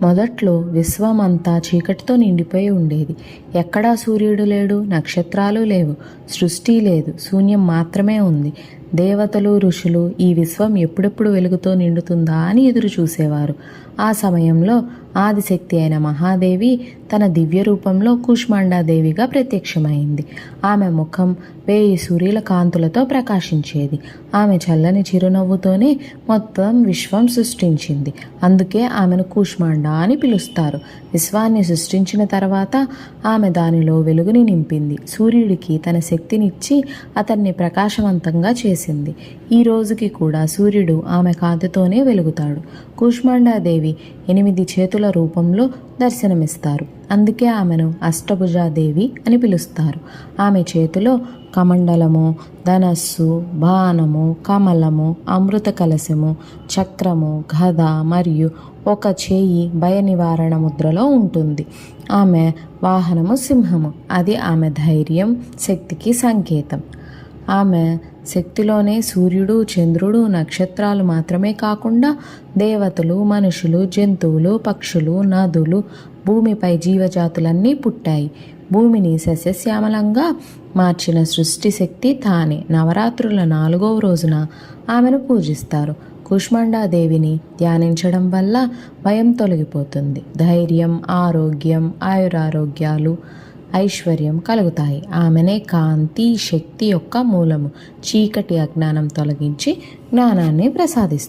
మొదట్లో విశ్వమంతా చీకటితో నిండిపోయి ఉండేది. ఎక్కడా సూర్యుడు లేడు, నక్షత్రాలు లేవు, సృష్టి లేదు, శూన్యం మాత్రమే ఉంది. దేవతలు, ఋషులు ఈ విశ్వం ఎప్పుడెప్పుడు వెలుగుతో నిండుతుందా అని ఎదురు చూసేవారు. ఆ సమయంలో ఆదిశక్తి అయిన మహాదేవి తన దివ్య రూపంలో కూష్మాండాదేవిగా ప్రత్యక్షమైంది. ఆమె ముఖం 1000 సూర్యుల కాంతులతో ప్రకాశించేది. ఆమె చల్లని చిరునవ్వుతోనే మొత్తం విశ్వం సృష్టించింది. అందుకే ఆమెను కూష్మాండ అని పిలుస్తారు. విశ్వాన్ని సృష్టించిన తర్వాత ఆమె దానిలో వెలుగుని నింపింది. సూర్యుడికి తన శక్తినిచ్చి అతన్ని ప్రకాశవంతంగా చేసింది. ఈ రోజుకి కూడా సూర్యుడు ఆమె కాంతితోనే వెలుగుతాడు. కూష్మాండాదేవి 8 చేతుల రూపంలో దర్శనమిస్తారు. అందుకే ఆమెను అష్టభుజాదేవి అని పిలుస్తారు. ఆమె చేతిలో కమండలము, ధనస్సు, బాణము, కమలము, అమృత కలశము, చక్రము, గద మరియు ఒక చేయి భయ నివారణ ముద్రలో ఉంటుంది. ఆమె వాహనము సింహము. అది ఆమె ధైర్యం, శక్తికి సంకేతం. ఆమె శక్తిలోనే సూర్యుడు, చంద్రుడు, నక్షత్రాలు మాత్రమే కాకుండా దేవతలు, మనుషులు, జంతువులు, పక్షులు, నదులు, భూమిపై జీవజాతులన్నీ పుట్టాయి. భూమిని సస్యశ్యామలంగా మార్చిన సృష్టి శక్తి తానే. నవరాత్రుల 4వ రోజున ఆమెను పూజిస్తారు. కూష్మాండాదేవిని ధ్యానించడం వల్ల భయం తొలగిపోతుంది. ధైర్యం, ఆరోగ్యం, ఆయురారోగ్యాలు, ఐశ్వర్యం కలుగుతాయి. ఆమెనే కాంతి, శక్తి యొక్క మూలము. చీకటి, అజ్ఞానం తొలగించి జ్ఞానాన్ని ప్రసాదిస్తుంది.